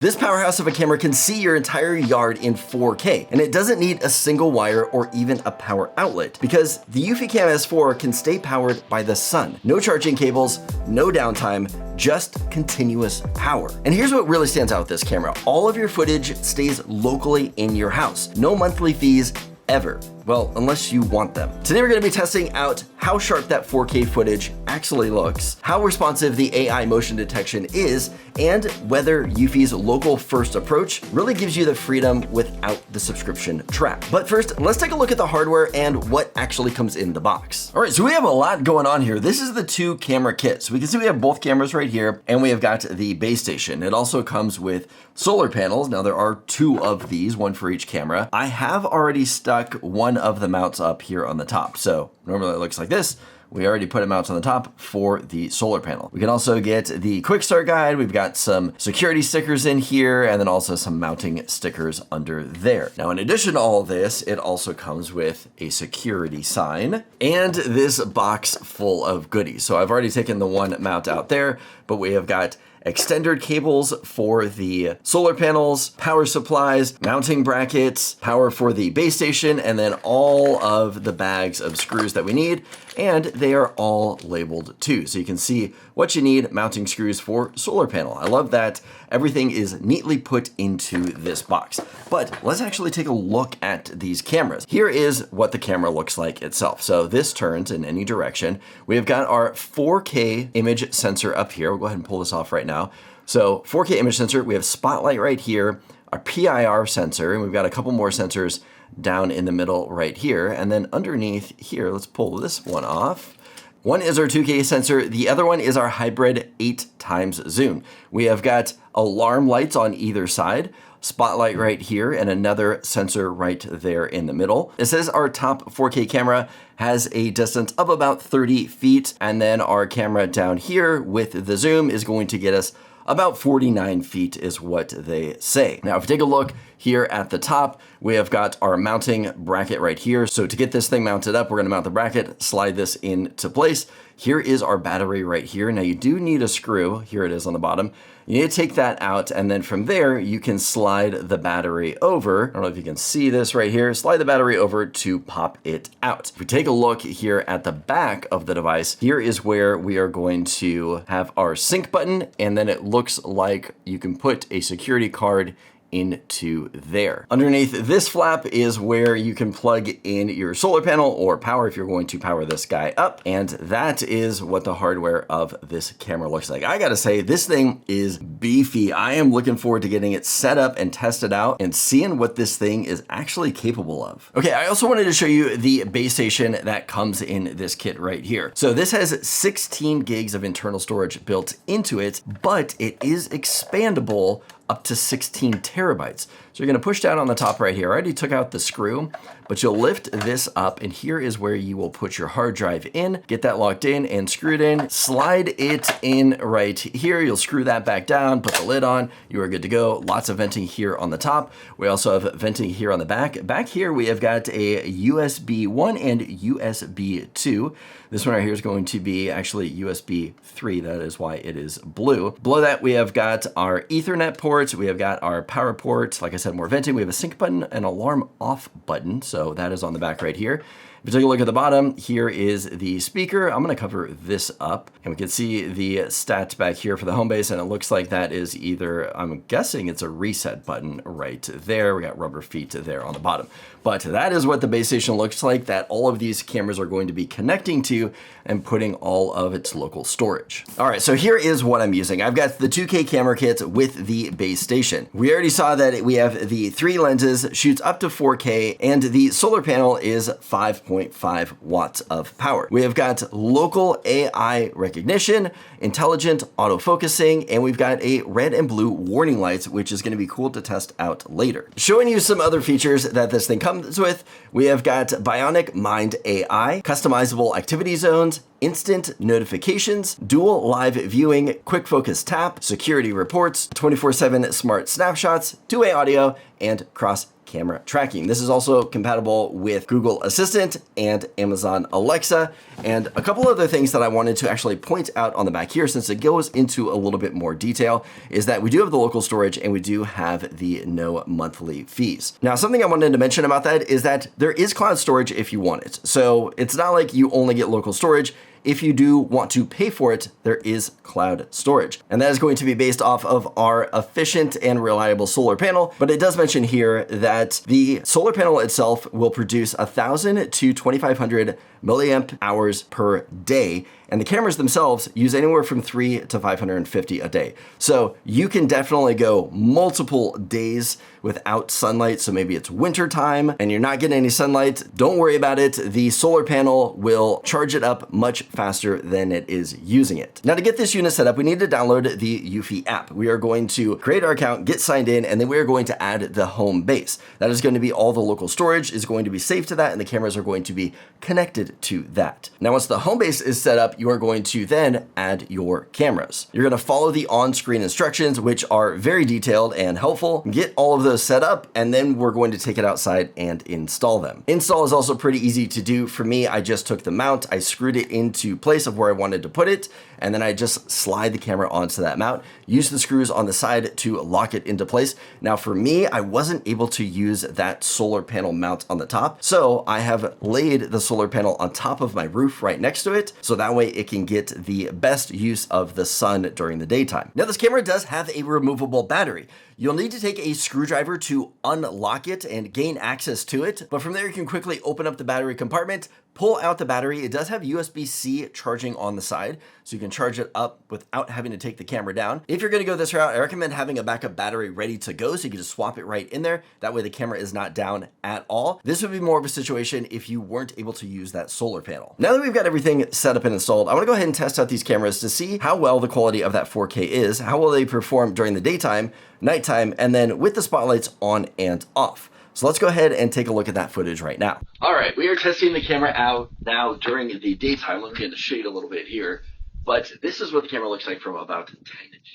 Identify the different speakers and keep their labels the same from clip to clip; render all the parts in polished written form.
Speaker 1: This powerhouse of a camera can see your entire yard in 4K, and it doesn't need a single wire or even a power outlet because the eufyCam S4 can stay powered by the sun. No charging cables, no downtime, just continuous power. And here's what really stands out with this camera. All of your footage stays locally in your house. No monthly fees ever. Well, unless you want them. Today we're gonna be testing out how sharp that 4K footage actually looks, how responsive the AI motion detection is, and whether Eufy's local first approach really gives you the freedom without the subscription trap. But first, let's take a look at the hardware and what actually comes in the box. All right, so we have a lot going on here. This is the 2 camera kit. So we can see we have both cameras right here, and we have got the base station. It also comes with solar panels. Now there are 2 of these, one for each camera. I have already stuck one of the mounts up here on the top. So normally it looks like this. We already put a mount on the top for the solar panel. We can also get the quick start guide. We've got some security stickers in here and then also some mounting stickers under there. Now, in addition to all this, it also comes with a security sign and this box full of goodies. So I've already taken the one mount out there, but we have got extender cables for the solar panels, power supplies, mounting brackets, power for the base station, and then all of the bags of screws that we need. And they are all labeled too. So you can see what you need, mounting screws for solar panel. I love that everything is neatly put into this box. But let's actually take a look at these cameras. Here is what the camera looks like itself. So this turns in any direction. We have got our 4K image sensor up here. We'll go ahead and pull this off right now. So 4K image sensor, we have spotlight right here, our PIR sensor, and we've got a couple more sensors down in the middle right here. And then underneath here, let's pull this one off. One is our 2K sensor. The other one is our hybrid 8x zoom. We have got alarm lights on either side, spotlight right here, and another sensor right there in the middle. It says our top 4K camera has a distance of about 30 feet. And then our camera down here with the zoom is going to get us about 49 feet is what they say. Now, if you take a look here at the top, we have got our mounting bracket right here. So to get this thing mounted up, we're gonna mount the bracket, slide this into place. Here is our battery right here. Now you do need a screw. Here it is on the bottom. You need to take that out, and then from there, you can slide the battery over. I don't know if you can see this right here. Slide the battery over to pop it out. If we take a look here at the back of the device, here is where we are going to have our sync button, and then it looks like you can put a security card into there. Underneath this flap is where you can plug in your solar panel or power if you're going to power this guy up. And that is what the hardware of this camera looks like. I gotta say, this thing is beefy. I am looking forward to getting it set up and tested out and seeing what this thing is actually capable of. Okay, I also wanted to show you the base station that comes in this kit right here. So this has 16 gigs of internal storage built into it, but it is expandable up to 16 terabytes. So you're gonna push down on the top right here. I already took out the screw, but you'll lift this up and here is where you will put your hard drive in, get that locked in and screwed in, slide it in right here. You'll screw that back down, put the lid on, you are good to go. Lots of venting here on the top. We also have venting here on the back. Back here, we have got a USB 1 and USB 2. This one right here is going to be actually USB 3. That is why it is blue. Below that, we have got our Ethernet ports. We have got our power port. Like I said, more venting. We have a sync button, an alarm off button. So that is on the back right here. If you take a look at the bottom, here is the speaker. I'm gonna cover this up and we can see the stats back here for the home base, and it looks like that is either, I'm guessing it's a reset button right there. We got rubber feet there on the bottom. But that is what the base station looks like that all of these cameras are going to be connecting to and putting all of its local storage. All right, so here is what I'm using. I've got the 2K camera kit with the base station. We already saw that we have the 3 lenses, shoots up to 4K, and the solar panel is 5.5 watts of power. We have got local AI recognition, intelligent autofocusing, and we've got a red and blue warning lights, which is gonna be cool to test out later. Showing you some other features that this thing comes with, we have got Bionic Mind AI, customizable activity zones, instant notifications, dual live viewing, quick focus tap, security reports, 24/7 smart snapshots, two-way audio, and cross camera tracking. This is also compatible with Google Assistant and Amazon Alexa, and a couple other things that I wanted to actually point out on the back here, since it goes into a little bit more detail, is that we do have the local storage and we do have the no monthly fees. Now, something I wanted to mention about that is that there is cloud storage if you want it. So it's not like you only get local storage. If you do want to pay for it, there is cloud storage. And that is going to be based off of our efficient and reliable solar panel. But it does mention here that the solar panel itself will produce 1,000 to 2,500 milliamp hours per day. And the cameras themselves use anywhere from 3 to 550 a day. So you can definitely go multiple days without sunlight. So maybe it's winter time and you're not getting any sunlight. Don't worry about it. The solar panel will charge it up much faster than it is using it. Now, to get this unit set up, we need to download the Eufy app. We are going to create our account, get signed in, and then we are going to add the home base. That is going to be all the local storage is going to be saved to that, and the cameras are going to be connected to that. Now, once the home base is set up, you are going to then add your cameras. You're going to follow the on-screen instructions, which are very detailed and helpful. Get all of those set up, and then we're going to take it outside and install them. Install is also pretty easy to do. For me, I just took the mount, I screwed it into place of where I wanted to put it, and then I just slide the camera onto that mount, use the screws on the side to lock it into place. Now, for me, I wasn't able to use that solar panel mount on the top, so I have laid the solar panel on top of my roof right next to it, so that way it can get the best use of the sun during the daytime. Now, this camera does have a removable battery. You'll need to take a screwdriver to unlock it and gain access to it, but from there you can quickly open up the battery compartment, pull out the battery. It does have USB-C charging on the side, so you can charge it up without having to take the camera down. If you're gonna go this route, I recommend having a backup battery ready to go, so you can just swap it right in there. That way the camera is not down at all. This would be more of a situation if you weren't able to use that solar panel. Now that we've got everything set up and installed, I wanna go ahead and test out these cameras to see how well the quality of that 4K is, how well they perform during the daytime, nighttime, and then with the spotlights on and off. So let's go ahead and take a look at that footage right now. All right, we are testing the camera out now during the daytime. Looking at the shade a little bit here, but this is what the camera looks like from about 10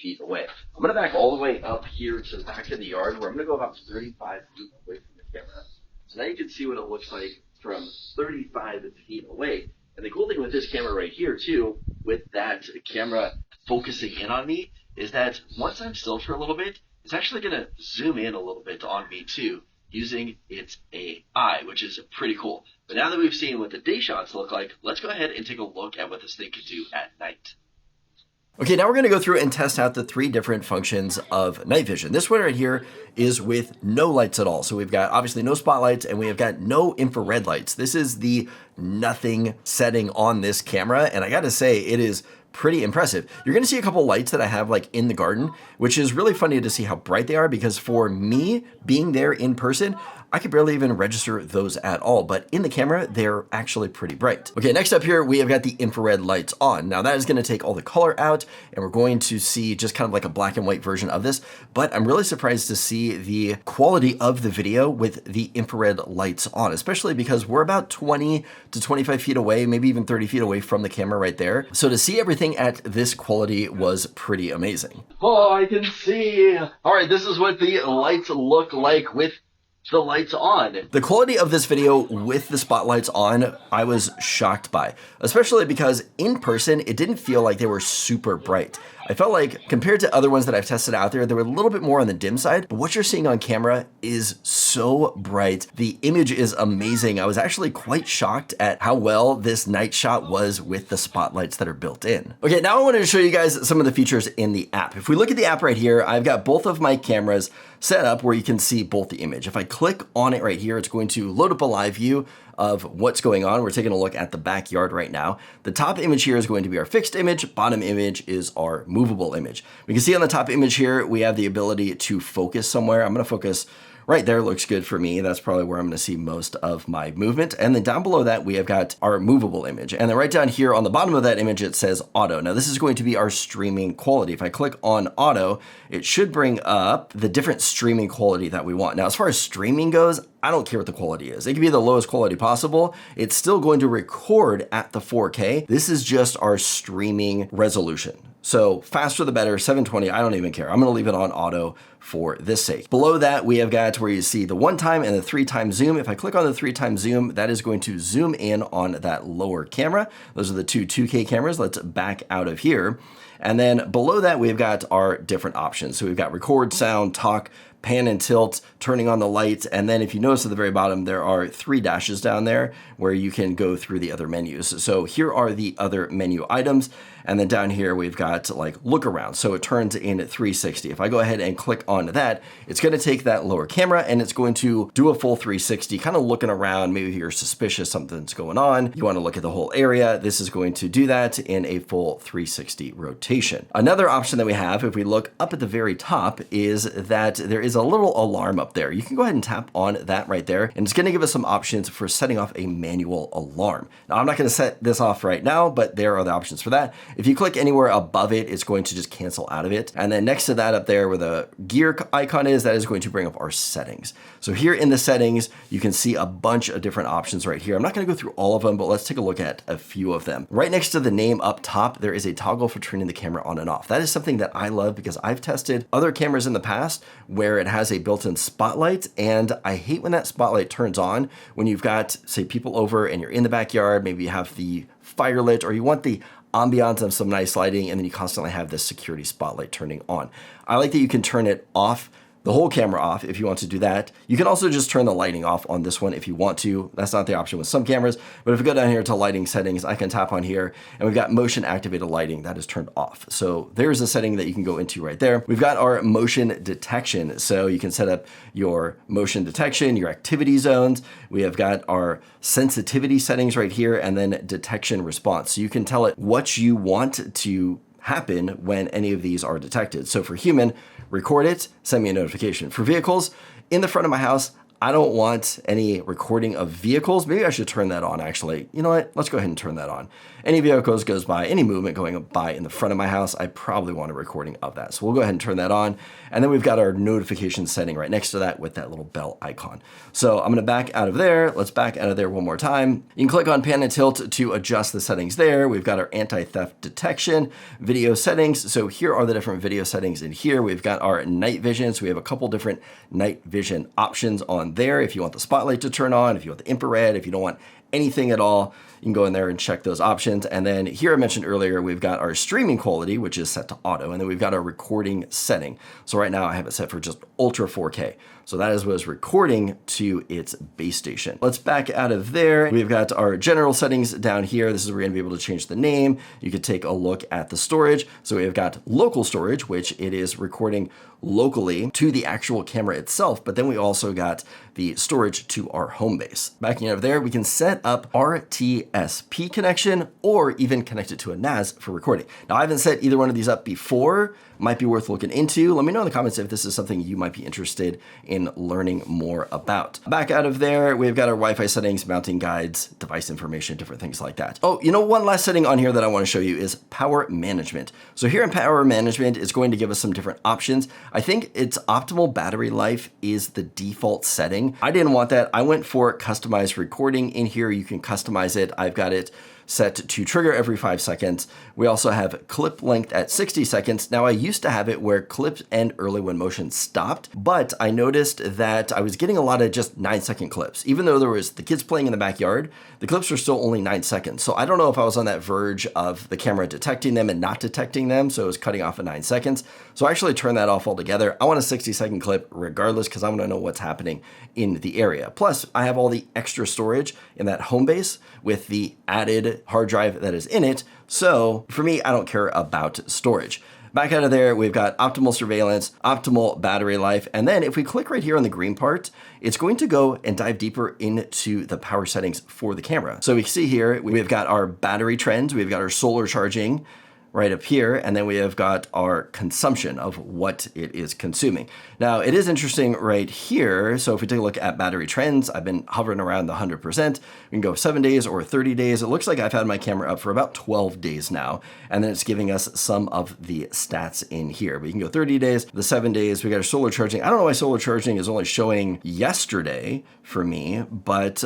Speaker 1: feet away. I'm gonna back all the way up here to the back of the yard, where I'm gonna go about 35 feet away from the camera. So now you can see what it looks like from 35 feet away. And the cool thing with this camera right here too, with that camera focusing in on me, is that once I'm still for a little bit, it's actually gonna zoom in a little bit on me too, using its AI, which is pretty cool. But now that we've seen what the day shots look like, let's go ahead and take a look at what this thing can do at night. Okay, now we're gonna go through and test out the 3 different functions of night vision. This one right here is with no lights at all. So we've got obviously no spotlights and we have got no infrared lights. This is the nothing setting on this camera. And I gotta say, it is pretty impressive. You're gonna see a couple lights that I have like in the garden, which is really funny to see how bright they are, because for me being there in person, I could barely even register those at all, but in the camera, they're actually pretty bright. Okay, next up here, we have got the infrared lights on. Now that is gonna take all the color out, and we're going to see just kind of like a black and white version of this, but I'm really surprised to see the quality of the video with the infrared lights on, especially because we're about 20 to 25 feet away, maybe even 30 feet away from the camera right there. So to see everything at this quality was pretty amazing. Oh, I can see. All right, this is what the lights look like with the lights on. The quality of this video with the spotlights on, I was shocked by, especially because in person, it didn't feel like they were super bright. I felt like compared to other ones that I've tested out there, they were a little bit more on the dim side, but what you're seeing on camera is so bright. The image is amazing. I was actually quite shocked at how well this night shot was with the spotlights that are built in. Okay, now I wanted to show you guys some of the features in the app. If we look at the app right here, I've got both of my cameras set up where you can see both the image. If I click on it right here, it's going to load up a live view of what's going on. We're taking a look at the backyard right now. The top image here is going to be our fixed image. Bottom image is our movable image. We can see on the top image here, we have the ability to focus somewhere. I'm gonna focus right there, looks good for me. That's probably where I'm gonna see most of my movement. And then down below that, we have got our movable image. And then right down here on the bottom of that image, it says auto. Now this is going to be our streaming quality. If I click on auto, it should bring up the different streaming quality that we want. Now, as far as streaming goes, I don't care what the quality is. It can be the lowest quality possible. It's still going to record at the 4K. This is just our streaming resolution. So faster the better, 720, I don't even care. I'm gonna leave it on auto for this sake. Below that, we have got where you see the 1x and the 3x zoom. If I click on the 3x zoom, that is going to zoom in on that lower camera. Those are the two 2K cameras. Let's back out of here. And then below that, we've got our different options. So we've got record, sound, talk, pan and tilt, turning on the lights. And then if you notice at the very bottom, there are 3 dashes down there where you can go through the other menus. So here are the other menu items. And then down here, we've got like look around. So it turns in 360. If I go ahead and click on that, it's going to take that lower camera and it's going to do a full 360, kind of looking around. Maybe you're suspicious something's going on. You want to look at the whole area. This is going to do that in a full 360 rotation. Another option that we have, if we look up at the very top, is that there is a little alarm up there. You can go ahead and tap on that right there, and it's going to give us some options for setting off a manual alarm. Now, I'm not going to set this off right now, but there are the options for that. If you click anywhere above it, it's going to just cancel out of it. And then next to that up there where the gear icon is, that is going to bring up our settings. So here in the settings, you can see a bunch of different options right here. I'm not going to go through all of them, but let's take a look at a few of them. Right next to the name up top, there is a toggle for turning the camera on and off. That is something that I love because I've tested other cameras in the past where it has a built-in spotlight, and I hate when that spotlight turns on when you've got, say, people over and you're in the backyard, maybe you have the fire lit, or you want the ambiance of some nice lighting, and then you constantly have this security spotlight turning on. I like that you can turn it off, the whole camera off, if you want to do that. You can also just turn the lighting off on this one if you want to. That's not the option with some cameras, but if we go down here to lighting settings, I can tap on here and we've got motion activated lighting that is turned off. So there's a setting that you can go into right there. We've got our motion detection. So you can set up your motion detection, your activity zones. We have got our sensitivity settings right here, and then detection response. So you can tell it what you want to happen when any of these are detected. So for human, record it, send me a notification. For vehicles, in the front of my house, I don't want any recording of vehicles. Maybe I should turn that on, actually. You know what? Let's go ahead and turn that on. Any vehicles goes by, any movement going by in the front of my house, I probably want a recording of that. So we'll go ahead and turn that on. And then we've got our notification setting right next to that with that little bell icon. So I'm going to back out of there. Let's back out of there one more time. You can click on pan and tilt to adjust the settings there. We've got our anti-theft detection, video settings. So here are the different video settings in here. We've got our night vision. So we have a couple different night vision options on there. If you want the spotlight to turn on, if you want the infrared, if you don't want anything at all, you can go in there and check those options. And then here I mentioned earlier, we've got our streaming quality, which is set to auto. And then we've got our recording setting. So right now I have it set for just ultra 4K. So that is what is recording to its base station. Let's back out of there. We've got our general settings down here. This is where you're gonna be able to change the name. You could take a look at the storage. So we've got local storage, which it is recording locally to the actual camera itself, but then we also got the storage to our home base. Backing out of there, we can set up RTSP connection or even connect it to a NAS for recording. Now I haven't set either one of these up before, might be worth looking into. Let me know in the comments if this is something you might be interested in learning more about. Back out of there, we've got our Wi-Fi settings, mounting guides, device information, different things like that. Oh, you know, one last setting on here that I want to show you is power management. So here in power management, it's going to give us some different options. I think its optimal battery life is the default setting. I didn't want that. I went for customized recording. In here, you can customize it. I've got it set to trigger every 5 seconds. We also have clip length at 60 seconds. Now I used to have it where clips end early when motion stopped, but I noticed that I was getting a lot of just 9-second clips. Even though there was the kids playing in the backyard, the clips were still only 9 seconds. So I don't know if I was on that verge of the camera detecting them and not detecting them. So it was cutting off at 9 seconds. So I actually turned that off altogether. I want a 60-second clip regardless because I want to know what's happening in the area. Plus I have all the extra storage in that home base with the added hard drive that is in it. So for me, I don't care about storage. Back out of there, we've got optimal surveillance, optimal battery life. And then if we click right here on the green part, it's going to go and dive deeper into the power settings for the camera. So we see here, we've got our battery trends, we've got our solar charging right up here, and then we have got our consumption of what it is consuming. Now, it is interesting right here. So if we take a look at battery trends, I've been hovering around the 100%. We can go 7 days or 30 days. It looks like I've had my camera up for about 12 days now, and then it's giving us some of the stats in here. We can go 30 days, the 7 days. We got our solar charging. I don't know why solar charging is only showing yesterday for me, but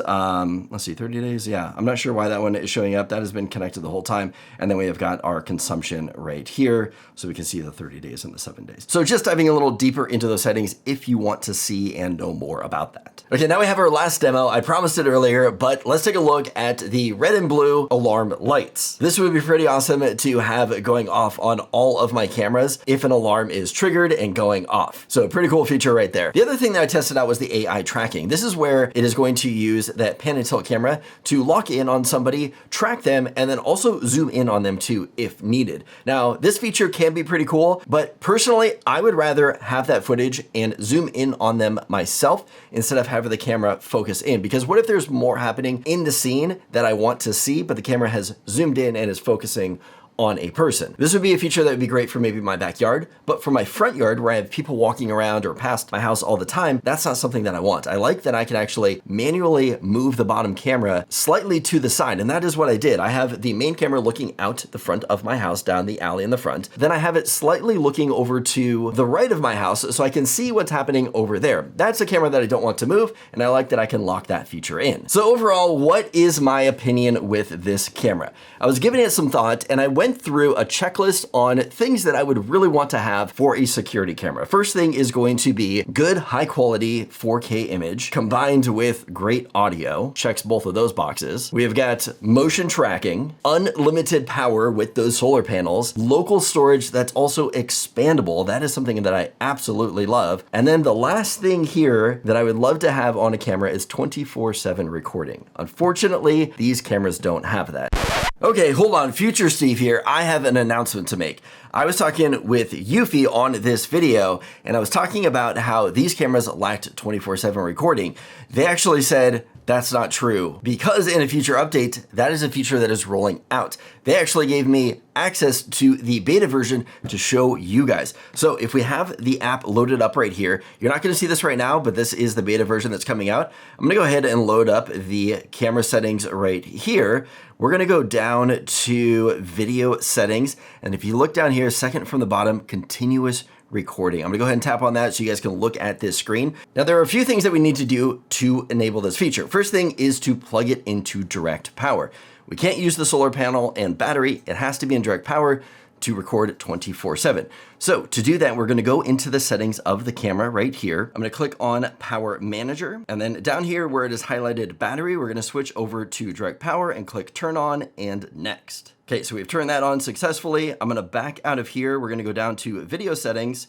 Speaker 1: let's see, 30 days. Yeah, I'm not sure why that one is showing up. That has been connected the whole time. And then we have got our consumption consumption right here, so we can see the 30 days and the 7 days. So just diving a little deeper into those settings if you want to see and know more about that. Okay, now we have our last demo. I promised it earlier, but let's take a look at the red and blue alarm lights. This would be pretty awesome to have going off on all of my cameras if an alarm is triggered and going off. So a pretty cool feature right there. The other thing that I tested out was the AI tracking. This is where it is going to use that pan and tilt camera to lock in on somebody, track them, and then also zoom in on them too if needed. Now, this feature can be pretty cool, but personally, I would rather have that footage and zoom in on them myself instead of having the camera focus in. Because what if there's more happening in the scene that I want to see, but the camera has zoomed in and is focusing on a person? This would be a feature that would be great for maybe my backyard, but for my front yard where I have people walking around or past my house all the time, that's not something that I want. I like that I can actually manually move the bottom camera slightly to the side, and that is what I did. I have the main camera looking out the front of my house down the alley in the front. Then I have it slightly looking over to the right of my house so I can see what's happening over there. That's a camera that I don't want to move, and I like that I can lock that feature in. So overall, what is my opinion with this camera? I was giving it some thought, and I went through a checklist on things that I would really want to have for a security camera. First thing is going to be good high quality 4K image combined with great audio. Checks both of those boxes. We have got motion tracking, unlimited power with those solar panels, local storage that's also expandable. That is something that I absolutely love. And then the last thing here that I would love to have on a camera is 24/7 recording. Unfortunately, these cameras don't have that. Okay, hold on, Future Steve here. I have an announcement to make. I was talking with Eufy on this video, and I was talking about how these cameras lacked 24/7 recording. They actually said that's not true because in a future update, that is a feature that is rolling out. They actually gave me access to the beta version to show you guys. So if we have the app loaded up right here, you're not gonna see this right now, but this is the beta version that's coming out. I'm gonna go ahead and load up the camera settings right here. We're gonna go down to video settings. And if you look down here, second from the bottom, continuous recording. I'm gonna go ahead and tap on that so you guys can look at this screen. Now there are a few things that we need to do to enable this feature. First thing is to plug it into direct power. We can't use the solar panel and battery. It has to be in direct power to record 24/7. So to do that, we're gonna go into the settings of the camera right here. I'm gonna click on Power Manager, and then down here where it is highlighted battery, we're gonna switch over to direct power and click turn on and next. Okay, so we've turned that on successfully. I'm gonna back out of here. We're gonna go down to video settings,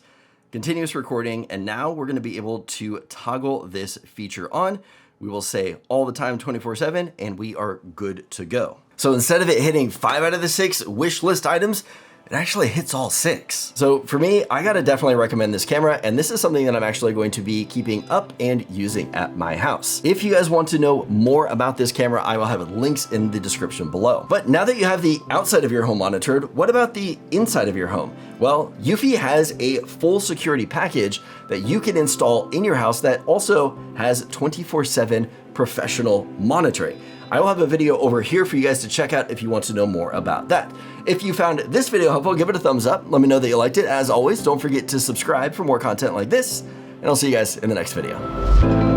Speaker 1: continuous recording, and now we're gonna be able to toggle this feature on. We will say all the time 24/7, and we are good to go. So instead of it hitting 5 out of the 6 wish list items, it actually hits all 6. So for me, I gotta definitely recommend this camera, and this is something that I'm actually going to be keeping up and using at my house. If you guys want to know more about this camera, I will have links in the description below. But now that you have the outside of your home monitored, what about the inside of your home? Well, Eufy has a full security package that you can install in your house that also has 24/7 professional monitoring. I will have a video over here for you guys to check out if you want to know more about that. If you found this video helpful, give it a thumbs up. Let me know that you liked it. As always, don't forget to subscribe for more content like this, and I'll see you guys in the next video.